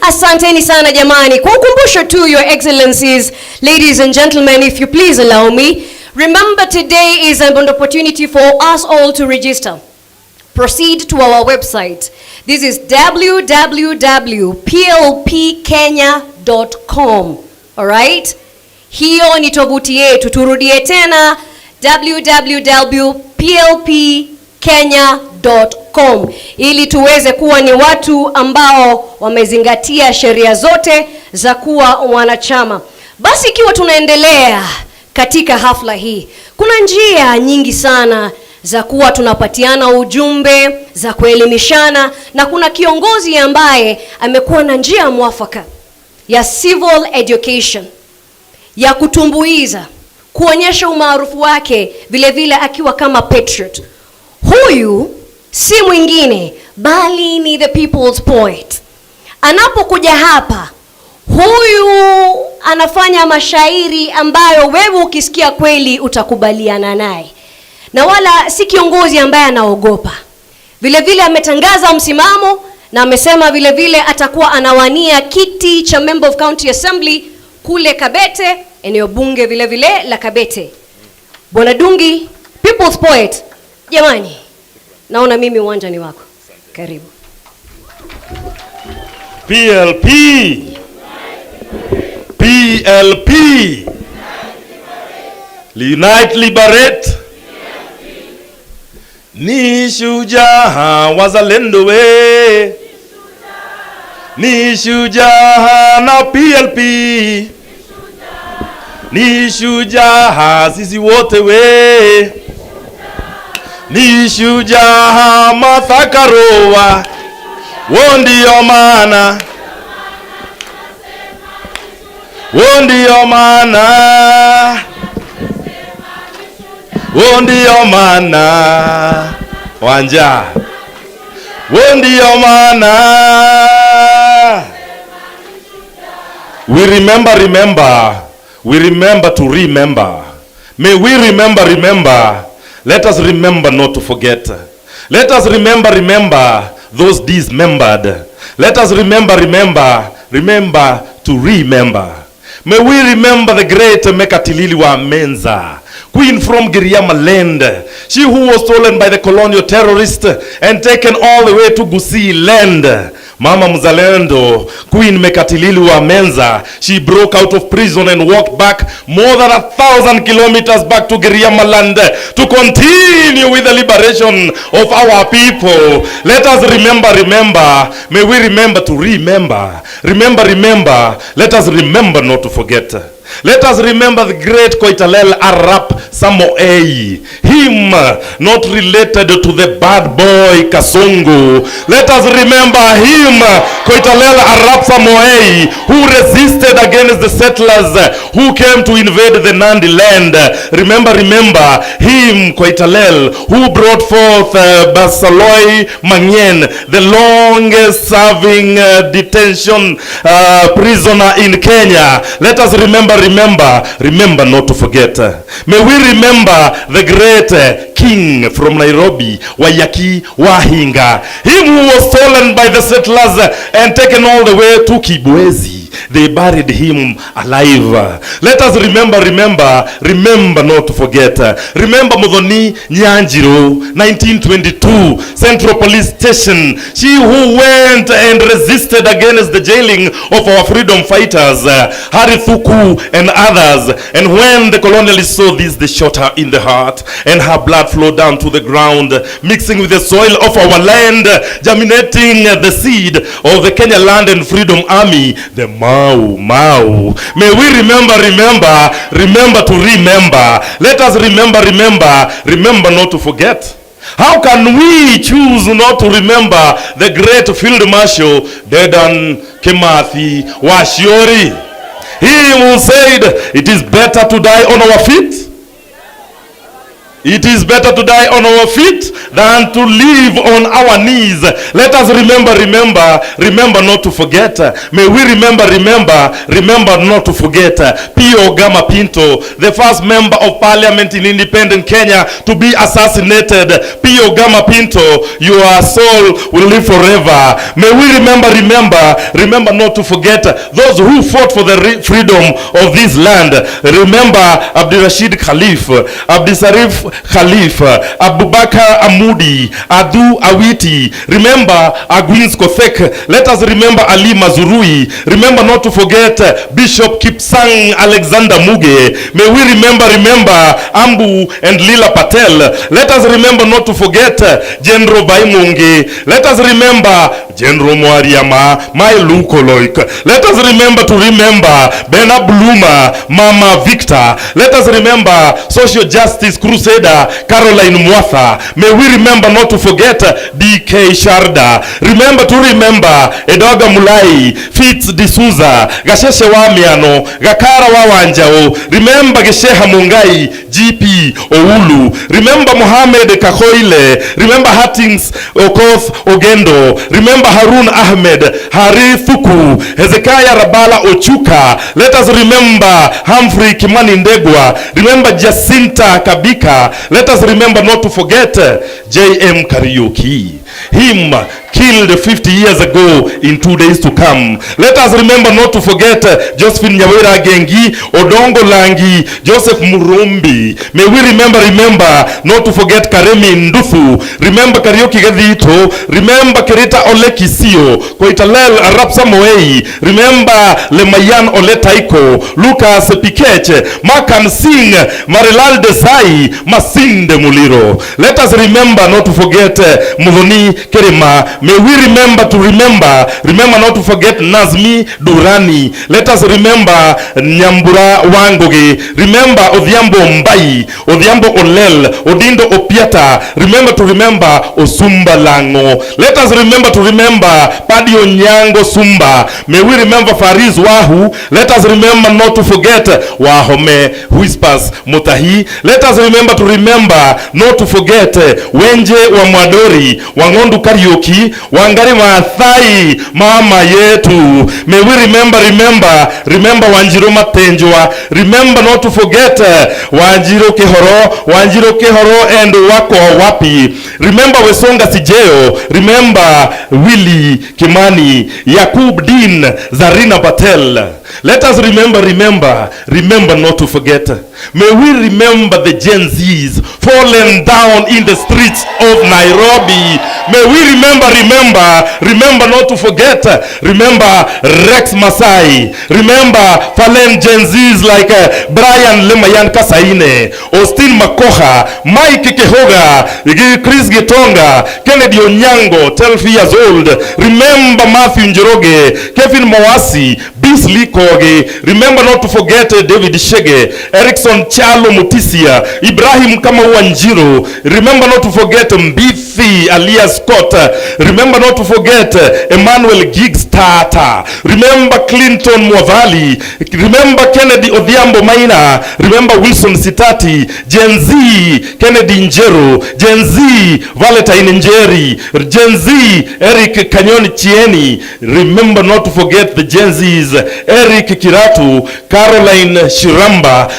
Asanteni sana jamani. Kwa ukumbusho tu, Your Excellencies, ladies and gentlemen, if you please allow me, remember today is an opportunity for us all to register. Proceed to our website. This is www.plpkenya.com. Alright? Hiyo ni tovuti yetu. Turudie tena, www.plpkenya.com, ili tuweze kuwa ni watu ambao wamezingatia sheria zote za kuwa wanachama. Basi ikiwa tunaendelea katika hafla hii, kuna njia nyingi sana za kuwa tunapatiana ujumbe, za kuelimishana, na kuna kiongozi ambaye amekuwa na njia mwafaka ya civil education, ya kutumbuiza, kuonyesha umaarufu wake, vile vile akiwa kama patriot. Huyu si mwingine bali ni the people's poet. Anapokuja hapa, huyu anafanya mashairi ambayo wewe ukisikia kweli utakubaliana naye, na wala si kiongozi ambaye anaogopa. Vile vile ametangaza msimamo na amesema vile vile atakuwa anawania kiti cha Member of County Assembly kule Kabete, eneo bunge vile vile la Kabete. Bwana Dungi, people's poet, jamani, naona mimi uwanja ni wako. Karibu. PLP PLP Unite Liberate. Ni shujaa wazalendo we, ni shujaa na PLP, ni shujaa sisi wote we, ni shujaa Mathakaroa, ndio maana, ndio maana, ndio maana wanja, ndio maana. We remember to remember. May we remember. Let us remember not to forget. Let us remember those dismembered. Let us remember to remember. May we remember the great Mekatilili wa Menza, queen from Giriama land, she who was stolen by the colonial terrorists and taken all the way to Gusii land. Mama Mzalendo, Queen Mekatilili wa Menza, she broke out of prison and walked back more than 1,000 kilometers back to Giriama land to continue with the liberation of our people. Let us remember. May we remember to remember. Remember. Let us remember not to forget. Let us remember the great Koitalel Arap Samoei, him not related to the bad boy Kasongo. Let us remember him, Koitalel Arap Samoei, who resisted against the settlers who came to invade the Nandi land. Remember him, Koitalel, who brought forth Basaloi Mangyen, the longest serving detention prisoner in Kenya. Let us remember not to forget. May we remember the great king from Nairobi, Wayaki Wahinga, him who was stolen by the settlers and taken all the way to Kibwezi. They buried him alive. Let us remember not to forget. Remember Modoni Nyanjiro, 1922, Central Police Station. She who went and resisted against the jailing of our freedom fighters, Harithuku and others. And when the colonialists saw this, they shot her in the heart, and her blood flowed down to the ground, mixing with the soil of our land, germinating the seed of the Kenya Land and Freedom Army, the Mau. May we remember to remember. Let us remember not to forget. How can we choose not to remember the great Field Marshal Dedan Kimathi Washiori? He who said it is better to die on our feet. It is better to die on our feet than to live on our knees. Let us remember not to forget. May we remember not to forget. P.O. Gama Pinto, the first member of parliament in independent Kenya to be assassinated. P.O. Gama Pinto, your soul will live forever. May we remember not to forget those who fought for the freedom of this land. Remember Abdirashid Khalif, Abdisarif Khalif, Abubakar Amudi, Adu Awiti. Remember Aguins Kothek. Let us remember Ali Mazurui. Remember not to forget Bishop Kipsang Alexander Muge. May we remember Ambu and Lila Patel. Let us remember not to forget General Baimunge. Let us remember General Mwariama, my Lukoloik. Let us remember Bena Bluma, Mama Victor. Let us remember social justice crusader Caroline Mwatha. May we remember not to forget DK Sharda. Remember Edoga Mulai, Fitz D'Souza, Gasheshe Wamiano, Gakara Wawanjao. Remember Gesheha Mungai, GP Oulu. Remember Mohamed Kahoile. Remember Hattings Okoth Ogendo. Remember Harun Ahmed, Hari Thuku, Hezekiah Rabala Ochuka. Let us remember Humphrey Kimani Ndegwa. Remember Jacinta Kabika. Let us remember not to forget J.M. Kariuki. Him killed 50 years ago in 2 days to come. Let us remember not to forget Josephine Nyawera Gengi, Odongo Langi, Joseph Murumbi. May we remember not to forget Karemi Ndufu. Remember Karaoke Gadito. Remember Kerita Ole Kisio, Koitalel Arab Samoei. Remember Lemayan Ole Taiko, Lucas Pikeche, Makan Singh, Marilal Desai, Masinde Muliro. Let us remember not to forget Mudhoni Kerema. May we remember not to forget Nazmi Durani. Let us remember Nyambura Wangoge. Remember Odhiambo Mbai, Odhiambo Olel, Odindo Opiata. Remember Osumba Lango. Let us remember Padi Onyango Sumba. May we remember Fariz Wahu. Let us remember not to forget Wahome Whispers Mutahi. Let us remember not to forget Wenje wa Mwadori, Wangondu Karaoke, Wangari Maathai, Mama yetu. May we remember Wanjiru Matenjwa. Remember not to forget Wanjiru Kehoro and Wako Wapi. Remember Wesonga Sijeo. Remember Willie Kimani, Yakub Din, Zarina Patel. Let us remember not to forget. May we remember the Gen Zs fallen down in the streets of Nairobi. May we remember not to forget. Remember Rex Masai. Remember fallen Gen Zs like Brian Lemayan Kasaine, Austin Makoha, Mike Kehoga, Chris Gitonga, Kennedy Onyango, 12 years old. Remember Matthew Njoroge, Kevin Mawasi, Beasley Koge. Remember not to forget David Shege, Erickson Chalo Mutisia, Ibrahim Kama Wanjiro. Remember not to forget Mbithi alias Scott. Remember not to forget Emmanuel Giggs Tata. Remember Clinton Mwavali. Remember Kennedy Odhiambo Maina. Remember Wilson Sitati. Gen Z Kennedy Njero. Gen Z Valentine Njeri. Gen Z Eric Kanyoni Chieni. Remember not to forget the Gen Zs Eric Kiratu, Caroline Shiramba.